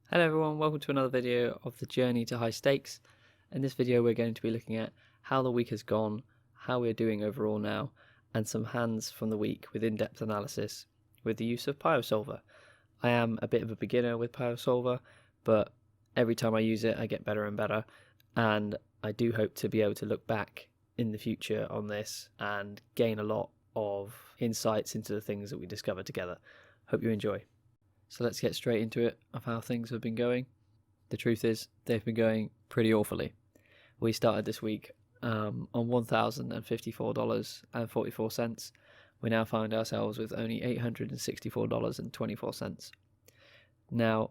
Hello everyone, welcome to another video of the journey to high stakes. In this video we're going to be looking at how the week has gone, how we're doing overall now, and some hands from the week with in-depth analysis with the use of PioSolver. I am a bit of a beginner with PioSolver, but every time I use it I get better and better, and I do hope to be able to look back in the future on this and gain a lot of insights into the things that we discover together. Hope you enjoy. So let's get straight into it of how things have been going. The truth is, they've been going pretty awfully. We started this week on $1,054.44. We now find ourselves with only $864.24. Now,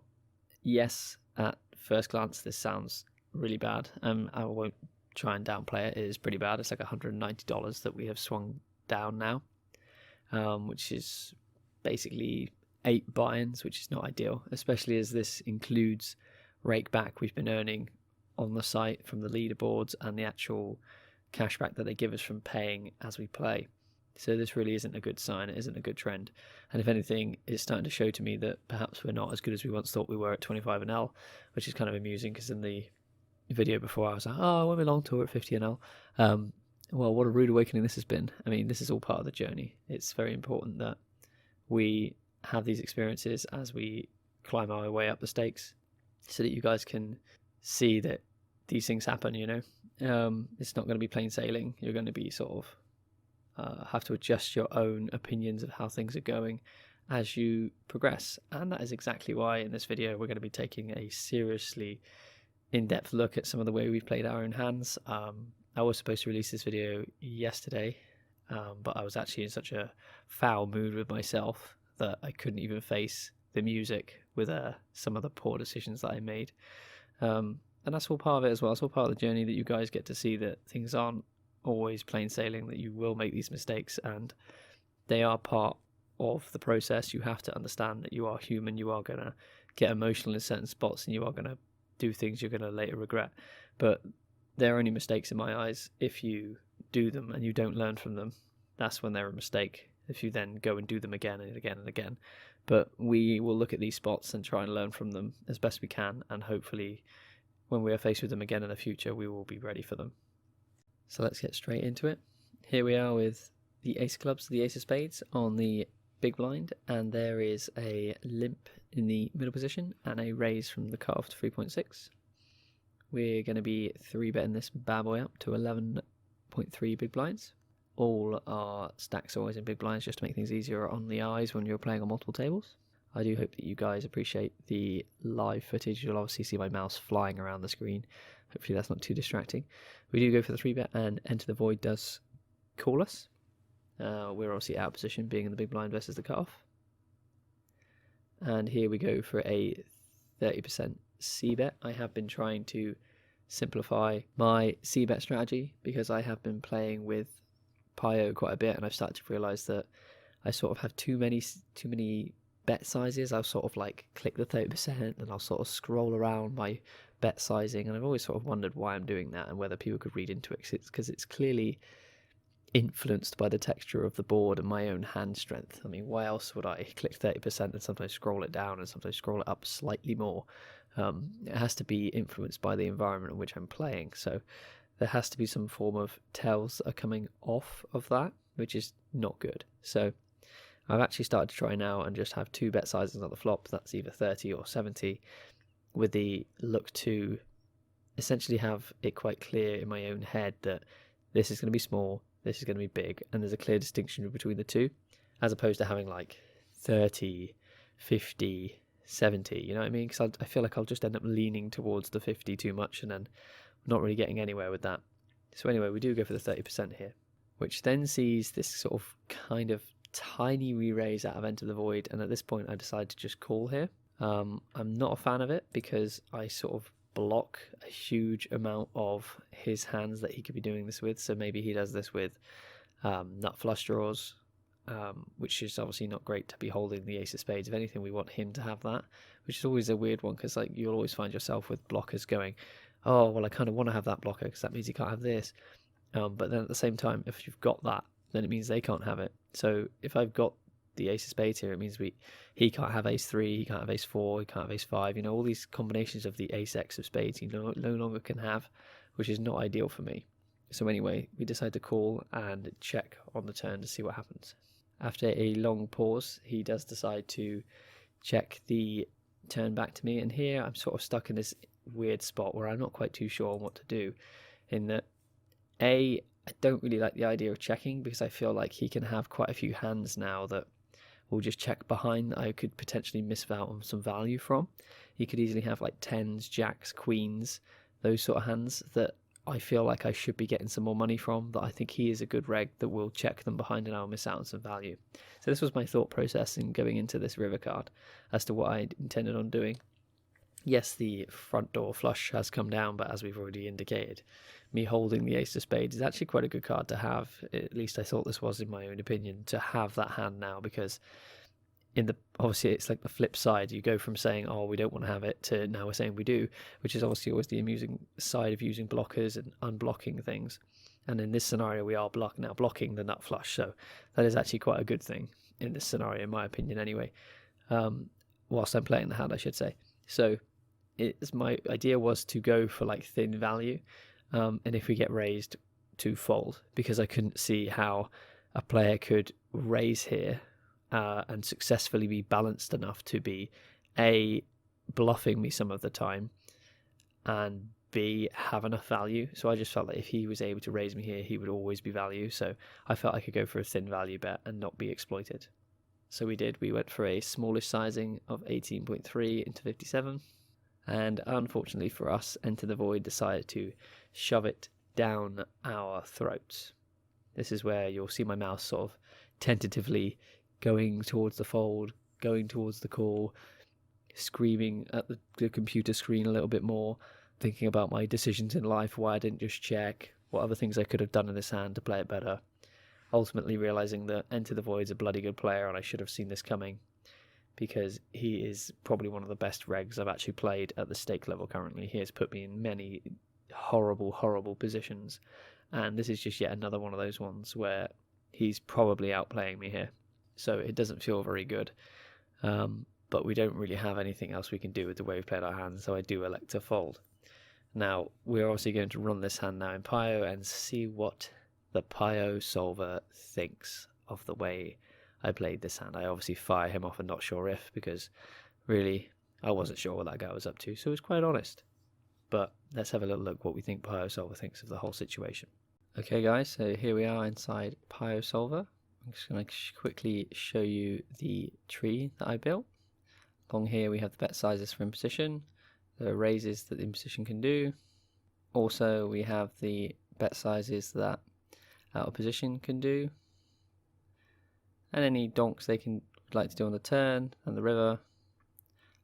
yes, at first glance, this sounds really bad. I won't try and downplay it. It is pretty bad. It's like $190 that we have swung down now, which is basically 8 buy-ins, which is not ideal, especially as this includes rake back we've been earning on the site from the leaderboards and the actual cashback that they give us from paying as we play. So this really isn't a good sign. It isn't a good trend. And if anything, it's starting to show to me that perhaps we're not as good as we once thought we were at 25 NL, which is kind of amusing because in the video before I was like, oh, when we're long tour at 50 NL. Well, what a rude awakening this has been. I mean, this is all part of the journey. It's very important that we have these experiences as we climb our way up the stakes so that you guys can see that these things happen, you know. It's not going to be plain sailing. You're going to be sort of have to adjust your own opinions of how things are going as you progress, and that is exactly why in this video we're going to be taking a seriously in-depth look at some of the way we've played our own hands. I was supposed to release this video yesterday, but I was actually in such a foul mood with myself that I couldn't even face the music with some of the poor decisions that I made. And that's all part of it as well. It's all part of the journey that you guys get to see that things aren't always plain sailing, that you will make these mistakes, and they are part of the process. You have to understand that you are human. You are going to get emotional in certain spots and you are going to do things you're going to later regret. But they're only mistakes in my eyes if you do them and you don't learn from them. That's when they're a mistake, if you then go and do them again and again and again. But we will look at these spots and try and learn from them as best we can, and hopefully when we are faced with them again in the future we will be ready for them. So let's get straight into it. Here we are with the ace of clubs, the ace of spades on the big blind, and there is a limp in the middle position and a raise from the cutoff to 3.6. We're going to be 3-betting this bad boy up to 11.3 big blinds. All our stacks are always in big blinds just to make things easier on the eyes when you're playing on multiple tables. I do hope that you guys appreciate the live footage. You'll obviously see my mouse flying around the screen. Hopefully that's not too distracting. We do go for the 3-bet, and Enter the Void does call us. We're obviously out of position being in the big blind versus the cutoff. And here we go for a 30% C-bet. I have been trying to simplify my C-bet strategy because I have been playing with Pio quite a bit, and I've started to realise that I sort of have too many bet sizes. I'll sort of like click the 30% and I'll sort of scroll around my bet sizing, and I've always sort of wondered why I'm doing that and whether people could read into it, because it's clearly influenced by the texture of the board and my own hand strength. I mean, why else would I click 30% and sometimes scroll it down and sometimes scroll it up slightly more? It has to be influenced by the environment in which I'm playing, so there has to be some form of tells that are coming off of that, which is not good. So I've actually started to try now and just have 2 bet sizes on the flop. That's either 30 or 70, with the look to essentially have it quite clear in my own head that this is going to be small, this is going to be big, and there's a clear distinction between the two, as opposed to having like 30, 50, 70, you know what I mean? Because I feel like I'll just end up leaning towards the 50 too much and then not really getting anywhere with that. So anyway, we do go for the 30% here, which then sees this sort of kind of tiny re-raise out of Enter the Void, and at this point I decide to just call here. I'm not a fan of it because I sort of block a huge amount of his hands that he could be doing this with. So maybe he does this with nut flush draws, which is obviously not great to be holding the ace of spades. If anything, we want him to have that, which is always a weird one, because like you'll always find yourself with blockers going, oh well, I kind of want to have that blocker because that means he can't have this, but then at the same time, if you've got that, then it means they can't have it. So if I've got the ace of spades here. It means he can't have ace 3, he can't have ace 4, he can't have ace 5. All these combinations of the ace x of spades he no longer can have, which is not ideal for me. So anyway, we decide to call and check on the turn to see what happens. After a long pause, he does decide to check the turn back to me, and here I'm sort of stuck in this weird spot where I'm not quite too sure on what to do, in that I don't really like the idea of checking, because I feel like he can have quite a few hands now that will just check behind that I could potentially miss out on some value from. He could easily have like tens, jacks, queens, those sort of hands that I feel like I should be getting some more money from, that I think he is a good reg that will check them behind and I'll miss out on some value. So this was my thought process in going into this river card as to what I intended on doing. Yes, the front door flush has come down, but as we've already indicated, me holding the ace of spades is actually quite a good card to have. At least I thought this was, in my own opinion, to have that hand now, because obviously it's like the flip side. You go from saying, oh, we don't want to have it, to now we're saying we do, which is obviously always the amusing side of using blockers and unblocking things. And in this scenario, we are now blocking the nut flush, so that is actually quite a good thing in this scenario, in my opinion, anyway. Whilst I'm playing the hand, I should say. So my idea was to go for like thin value, and if we get raised, to fold, because I couldn't see how a player could raise here and successfully be balanced enough to be A, bluffing me some of the time, and B, have enough value. So I just felt that if he was able to raise me here, he would always be value. So I felt I could go for a thin value bet and not be exploited. So we did. We went for a smallish sizing of 18.3 into 57. And unfortunately for us, Enter the Void decided to shove it down our throats. This is where you'll see my mouse sort of tentatively going towards the fold, going towards the call, screaming at the computer screen a little bit more, thinking about my decisions in life, why I didn't just check, what other things I could have done in this hand to play it better. Ultimately realising that Enter the Void's a bloody good player and I should have seen this coming, because he is probably one of the best regs I've actually played at the stake level currently. He has put me in many horrible, horrible positions, and this is just yet another one of those ones where he's probably outplaying me here. So it doesn't feel very good, but we don't really have anything else we can do with the way we've played our hands, so I do elect to fold. Now, we're obviously going to run this hand now in Pio and see what the Pio solver thinks of the way I played this hand. I obviously fire him off and not sure if, because really I wasn't sure what that guy was up to, so it was quite honest. But let's have a little look what we think Pio Solver thinks of the whole situation. Okay guys, so here we are inside Pio Solver. I'm just going to quickly show you the tree that I built. Along here we have the bet sizes for imposition, the raises that the imposition can do. Also we have the bet sizes that out of position can do, and any donks they would like to do on the turn and the river,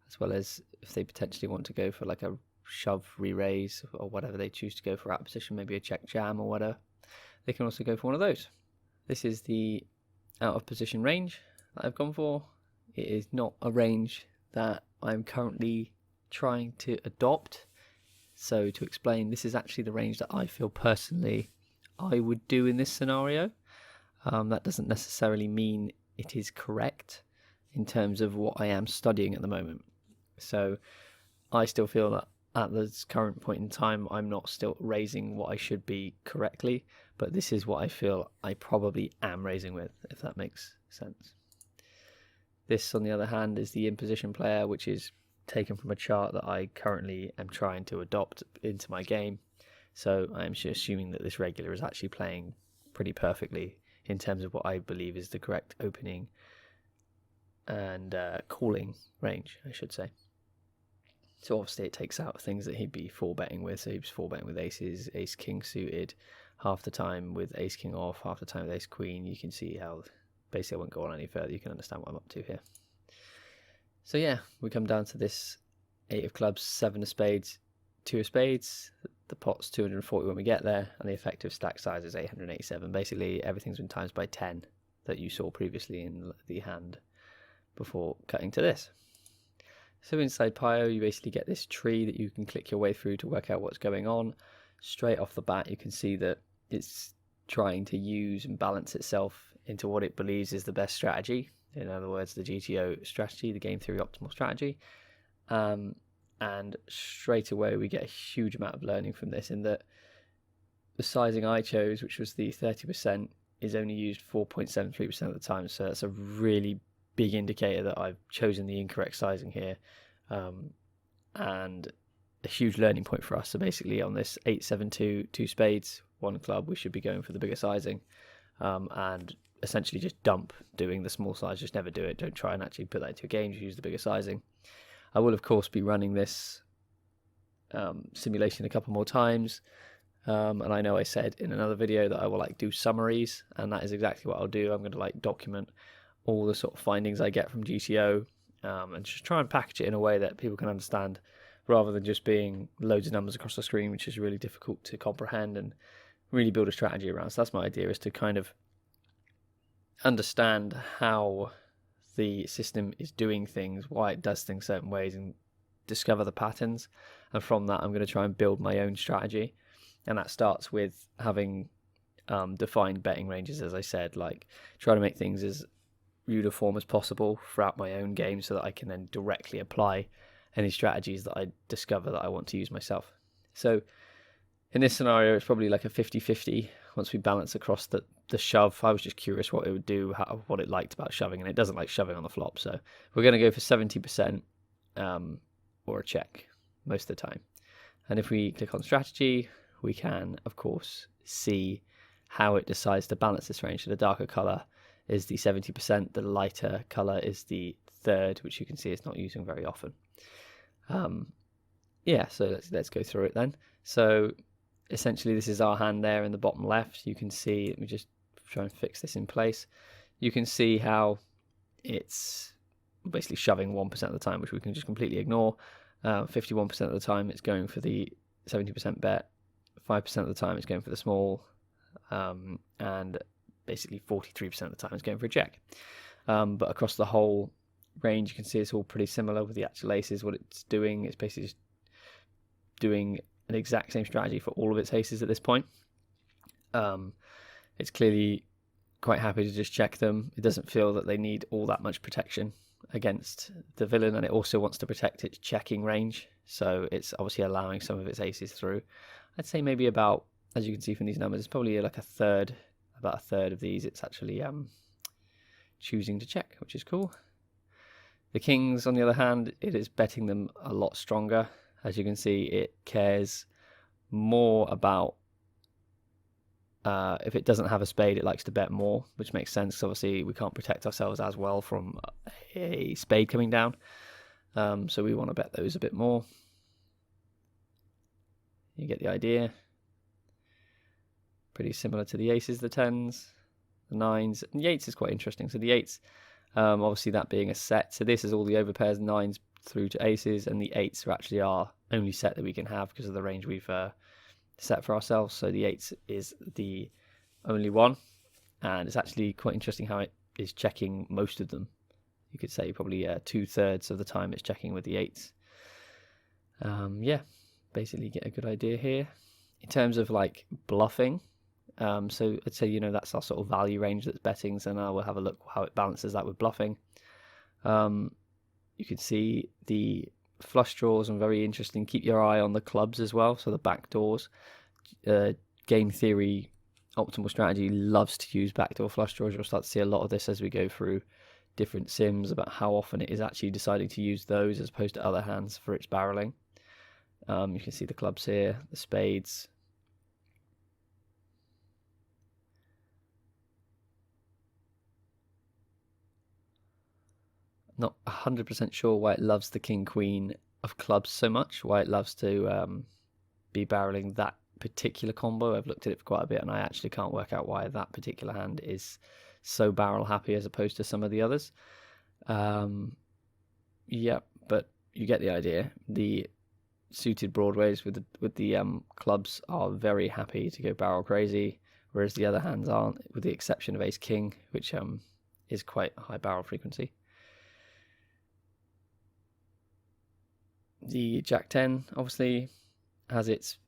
as well as if they potentially want to go for like a shove re-raise or whatever they choose to go for out of position, maybe a check jam or whatever, they can also go for one of those. This is the out of position range that I've gone for. It is not a range that I'm currently trying to adopt. So to explain, this is actually the range that I feel personally I would do in this scenario. That doesn't necessarily mean it is correct in terms of what I am studying at the moment. So I still feel that at this current point in time, I'm not still raising what I should be correctly, but this is what I feel I probably am raising with, if that makes sense. This, on the other hand, is the imposition player, which is taken from a chart that I currently am trying to adopt into my game. So I'm assuming that this regular is actually playing pretty perfectly in terms of what I believe is the correct opening and calling range, I should say. So obviously it takes out things that he'd be 4-betting with. So he was 4-betting with aces, ace-king suited, half the time with ace-king off, half the time with ace-queen. You can see how, basically I won't go on any further, you can understand what I'm up to here. So yeah, we come down to this 8 of clubs, 7 of spades, 2 of spades. The pot's 240 when we get there, and the effective stack size is 887. Basically everything's been times by 10 that you saw previously in the hand before cutting to this. So inside Pio, you basically get this tree that you can click your way through to work out what's going on. Straight off the bat, you can see that it's trying to use and balance itself into what it believes is the best strategy. in other words, the GTO strategy, the game theory optimal strategy. And straight away we get a huge amount of learning from this, in that the sizing I chose, which was the 30%, is only used 4.73% of the time. So that's a really big indicator that I've chosen the incorrect sizing here, and a huge learning point for us. So basically on this 8-7-2, 2 spades, 1 club, we should be going for the bigger sizing, and essentially just dump doing the small size. Just never do it. Don't try and actually put that into a game. Just use the bigger sizing. I will of course be running this simulation a couple more times, and I know I said in another video that I will do summaries, and that is exactly what I'll do. I'm going to document all the sort of findings I get from GTO, and just try and package it in a way that people can understand, rather than just being loads of numbers across the screen, which is really difficult to comprehend and really build a strategy around. So that's my idea, is to kind of understand how the system is doing things, why it does things certain ways, and discover the patterns. And from that, I'm going to try and build my own strategy. And that starts with having defined betting ranges, as I said, try to make things as uniform as possible throughout my own game, so that I can then directly apply any strategies that I discover that I want to use myself. So in this scenario, it's probably like a 50-50 once we balance across the shove. I was just curious what it would do, what it liked about shoving, and it doesn't like shoving on the flop. So we're going to go for 70% or a check most of the time. And if we click on strategy, we can, of course, see how it decides to balance this range. So the darker color is the 70%, the lighter color is the third, which you can see it's not using very often. Yeah, so let's go through it then. So essentially this is our hand there in the bottom left. You can see, let me just try and fix this in place. You can see how it's basically shoving 1% of the time, which we can just completely ignore. 51% of the time it's going for the 70% bet, 5% of the time it's going for the small, and basically 43% of the time it's going for a check. But across the whole range, you can see it's all pretty similar with the actual aces. What it's doing is basically just doing an exact same strategy for all of its aces at this point. It's clearly quite happy to just check them. It doesn't feel that they need all that much protection against the villain, and it also wants to protect its checking range, so it's obviously allowing some of its aces through. I'd say maybe about, as you can see from these numbers, it's probably like about a third of these it's actually choosing to check, which is cool. The kings, on the other hand, it is betting them a lot stronger. As you can see, it cares more about if it doesn't have a spade, it likes to bet more, which makes sense, because obviously we can't protect ourselves as well from a spade coming down. So we want to bet those a bit more. You get the idea. Pretty similar to the aces, the tens, the nines, and the eights is quite interesting. So the eights, obviously that being a set, so this is all the overpairs, nines through to aces, and the eights are actually our only set that we can have because of the range we've set for ourselves. So the eights is the only one, and it's actually quite interesting how it is checking most of them. You could say probably 2/3 of the time it's checking with the eights. Yeah, basically get a good idea here. In terms of bluffing, so I'd say, that's our sort of value range that's betting, so now we'll have a look how it balances that with bluffing. You can see the flush draws, and very interesting, keep your eye on the clubs as well, so the back doors. Game theory optimal strategy loves to use backdoor flush draws. You'll start to see a lot of this as we go through different sims about how often it is actually deciding to use those as opposed to other hands for its barreling. You can see the clubs here, the spades. Not 100% sure why it loves the king queen of clubs so much, why it loves to be barreling that particular combo. I've looked at it for quite a bit, and I actually can't work out why that particular hand is so barrel happy as opposed to some of the others. Yeah, but you get the idea. The suited broadways with the clubs are very happy to go barrel crazy, whereas the other hands aren't, with the exception of ace king, which is quite high barrel frequency. The Jack 10 obviously has its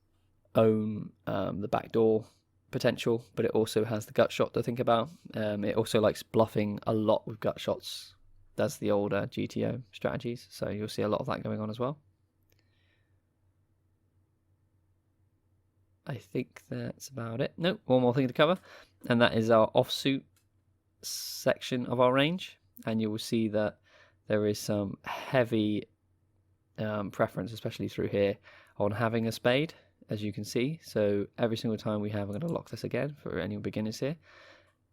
own the backdoor potential, but it also has the gut shot to think about. It also likes bluffing a lot with gut shots. That's the older GTO strategies, so you'll see a lot of that going on as well. I think that's about it. No, one more thing to cover, and that is our offsuit section of our range. And you will see that there is some heavy preference, especially through here, on having a spade, as you can see. So every single time we have, I'm going to lock this again for any beginners here.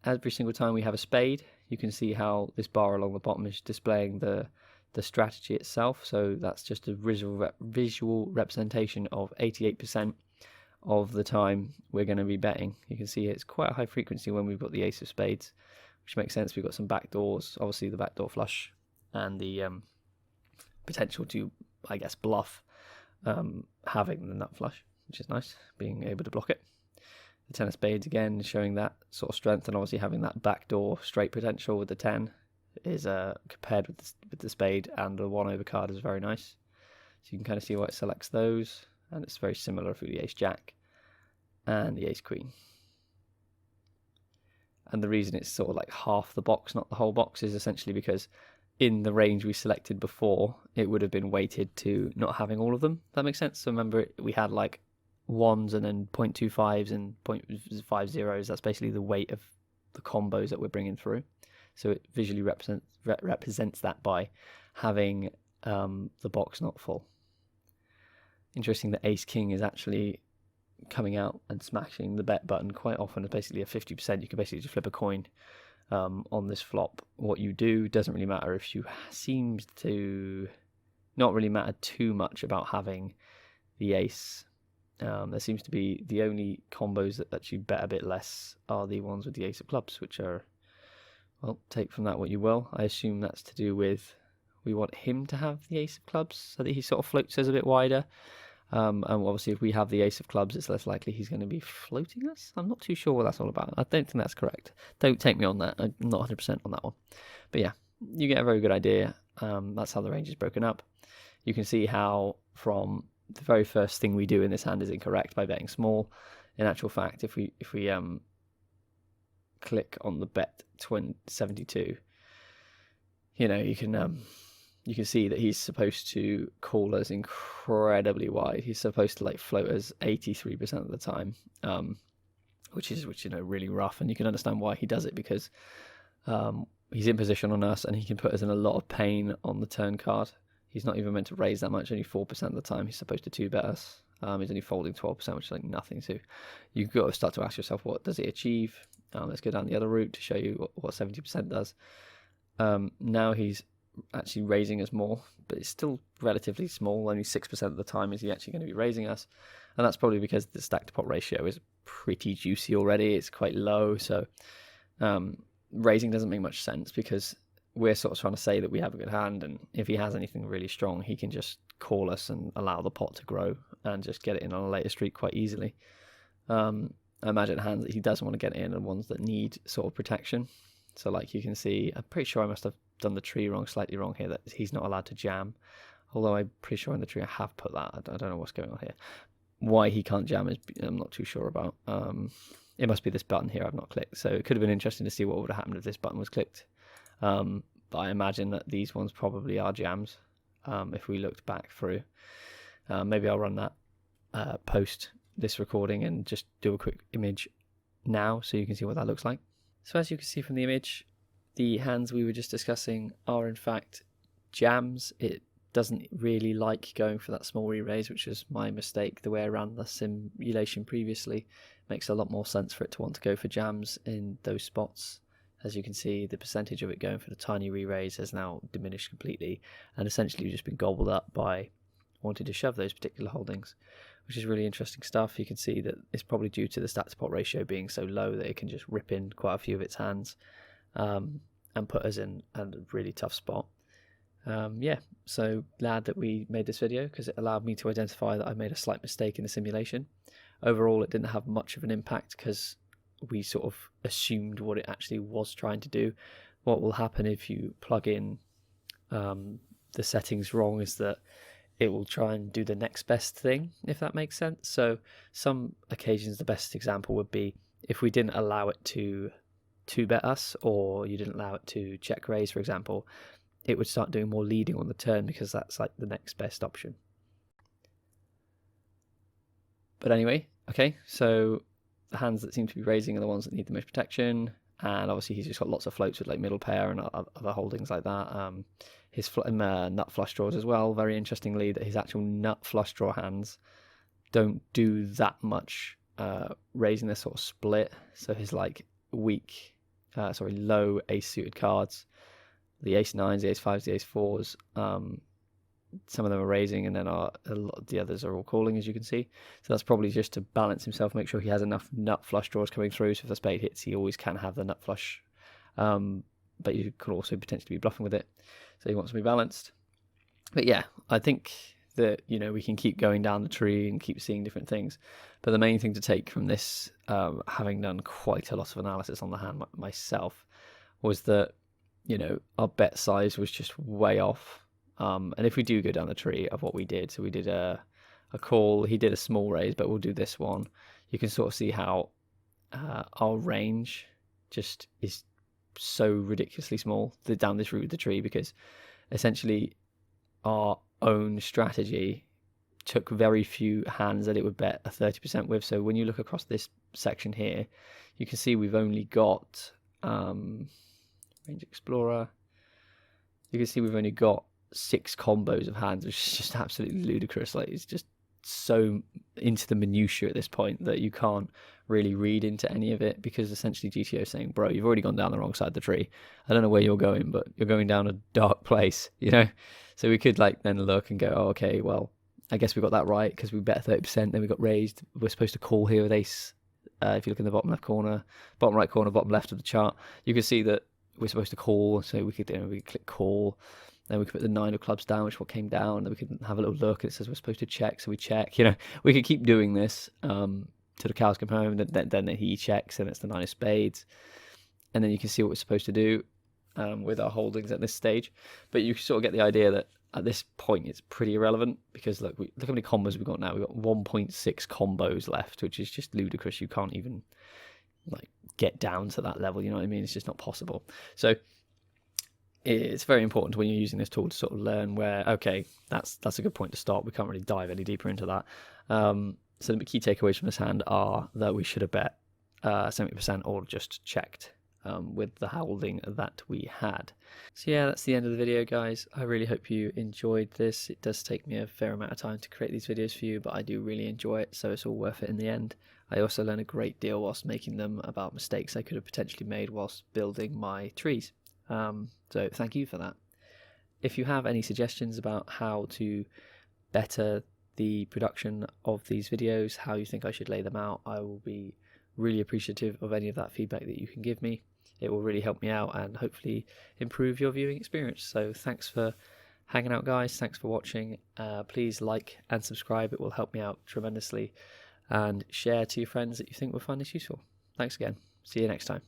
Every single time we have a spade, you can see how this bar along the bottom is displaying the strategy itself. So that's just a visual representation of 88% of the time we're going to be betting. You can see it's quite a high frequency when we've got the ace of spades, which makes sense. We've got some backdoors, obviously the backdoor flush, and the potential to, I guess, bluff having the nut flush, which is nice, being able to block it. The 10 of spades again showing that sort of strength, and obviously having that backdoor straight potential with the 10 is compared with the spade and the 1 over card is very nice. So you can kind of see why it selects those, and it's very similar through the ace jack and the ace queen. And the reason it's sort of like half the box, not the whole box, is essentially because in the range we selected before, it would have been weighted to not having all of them. That makes sense. So remember, we had like 1s and then 0.25s and 0.50s. That's basically the weight of the combos that we're bringing through. So it visually represents that by having the box not full. Interesting that ace king is actually coming out and smashing the bet button quite often. It's basically a 50%. You can basically just flip a coin on this flop. What you do doesn't really matter. If you seems to not really matter too much about having the ace. There seems to be the only combos that actually bet a bit less are the ones with the ace of clubs, which are, well, take from that what you will. I assume that's to do with we want him to have the ace of clubs so that he sort of floats us a bit wider. And obviously if we have the ace of clubs, it's less likely he's going to be floating us. I'm not too sure what that's all about. I don't think that's correct. Don't take me on that. I'm not 100% on that one. But yeah, you get a very good idea. That's how the range is broken up. You can see how from the very first thing we do in this hand is incorrect by betting small. In actual fact, if we click on the bet 72, you know, you can see that he's supposed to call us incredibly wide. He's supposed to like float us 83% of the time, which is really rough. And you can understand why he does it, because he's in position on us and he can put us in a lot of pain on the turn card. He's not even meant to raise that much. Only 4% of the time he's supposed to 2-bet us. He's only folding 12%, which is like nothing. So you've got to start to ask yourself, what does he achieve? Let's go down the other route to show you what 70% does. Now he's actually raising us more, but it's still relatively small. Only 6% of the time is he actually going to be raising us, and that's probably because the stack to pot ratio is pretty juicy already. It's quite low, so raising doesn't make much sense, because we're sort of trying to say that we have a good hand, and if he has anything really strong, he can just call us and allow the pot to grow and just get it in on a later street quite easily. I imagine hands that he doesn't want to get in are ones that need sort of protection. So like you can see, I'm pretty sure I must have done the tree slightly wrong here, that he's not allowed to jam. Although I'm pretty sure in the tree I have put that. I don't know what's going on here. Why he can't jam is I'm not too sure about. It must be this button here I've not clicked. So it could have been interesting to see what would have happened if this button was clicked. But I imagine that these ones probably are jams if we looked back through. Maybe I'll run that post this recording and just do a quick image now so you can see what that looks like. So as you can see from the image, the hands we were just discussing are in fact jams. It doesn't really like going for that small re-raise, which is my mistake. The way I ran the simulation previously makes a lot more sense for it to want to go for jams in those spots. As you can see, the percentage of it going for the tiny re-raise has now diminished completely, and essentially just been gobbled up by wanting to shove those particular holdings, which is really interesting stuff. You can see that it's probably due to the stack to pot ratio being so low that it can just rip in quite a few of its hands and put us in a really tough spot. Yeah, so glad that we made this video, because it allowed me to identify that I made a slight mistake in the simulation. Overall, it didn't have much of an impact because we sort of assumed what it actually was trying to do. What will happen if you plug in the settings wrong is that it will try and do the next best thing, if that makes sense. So some occasions the best example would be if we didn't allow it to bet us, or you didn't allow it to check raise, for example, it would start doing more leading on the turn because that's like the next best option. But anyway, okay, so the hands that seem to be raising are the ones that need the most protection, and obviously he's just got lots of floats with like middle pair and other holdings like that. His nut flush draws as well, very interestingly, that his actual nut flush draw hands don't do that much raising this sort of split. So his like low ace suited cards, the ace nines, the ace fives, the ace fours, some of them are raising, and then a lot of the others are all calling, as you can see. So that's probably just to balance himself, make sure he has enough nut flush draws coming through. So if the spade hits, he always can have the nut flush, but you could also potentially be bluffing with it. So he wants to be balanced. But yeah, I think that, you know, we can keep going down the tree and keep seeing different things. But the main thing to take from this, having done quite a lot of analysis on the hand myself, was that, you know, our bet size was just way off. And if we do go down the tree of what we did, so we did a call, he did a small raise, but we'll do this one. You can sort of see how our range just is so ridiculously small down this route of the tree, because essentially our own strategy took very few hands that it would bet a 30% with. So when you look across this section here, you can see we've only got Range Explorer. You can see we've only got 6 combos of hands, which is just absolutely ludicrous. Like, it's just so into the minutiae at this point that you can't really read into any of it, because essentially GTO is saying, bro, you've already gone down the wrong side of the tree. I don't know where you're going, but you're going down a dark place, you know? So we could like then look and go, oh, okay, well, I guess we got that right because we bet 30%, then we got raised. We're supposed to call here with ace. If you look in the bottom left corner, bottom right corner, bottom left of the chart, you can see that we're supposed to call. So we could click call. Then we could put the 9 of clubs down, which is what came down. Then we could have a little look, and it says we're supposed to check, so we check. You know, we could keep doing this till the cows come home. Then he checks, and it's the 9 of spades. And then you can see what we're supposed to do with our holdings at this stage. But you sort of get the idea that at this point it's pretty irrelevant, because look how many combos we've got now. We've got 1.6 combos left, which is just ludicrous. You can't even like get down to that level. You know what I mean? It's just not possible. So it's very important when you're using this tool to sort of learn where, okay, that's a good point to start. We can't really dive any deeper into that. So the key takeaways from this hand are that we should have bet 70% or just checked with the holding that we had. So yeah, that's the end of the video, guys. I really hope you enjoyed this. It does take me a fair amount of time to create these videos for you, but I do really enjoy it, so it's all worth it in the end. I also learned a great deal whilst making them about mistakes I could have potentially made whilst building my trees. So thank you for that. If you have any suggestions about how to better the production of these videos, how you think I should lay them out, I will be really appreciative of any of that feedback that you can give me. It will really help me out and hopefully improve your viewing experience. So thanks for hanging out, guys. Thanks for watching. Please like and subscribe. It will help me out tremendously. And share to your friends that you think will find this useful. Thanks again. See you next time.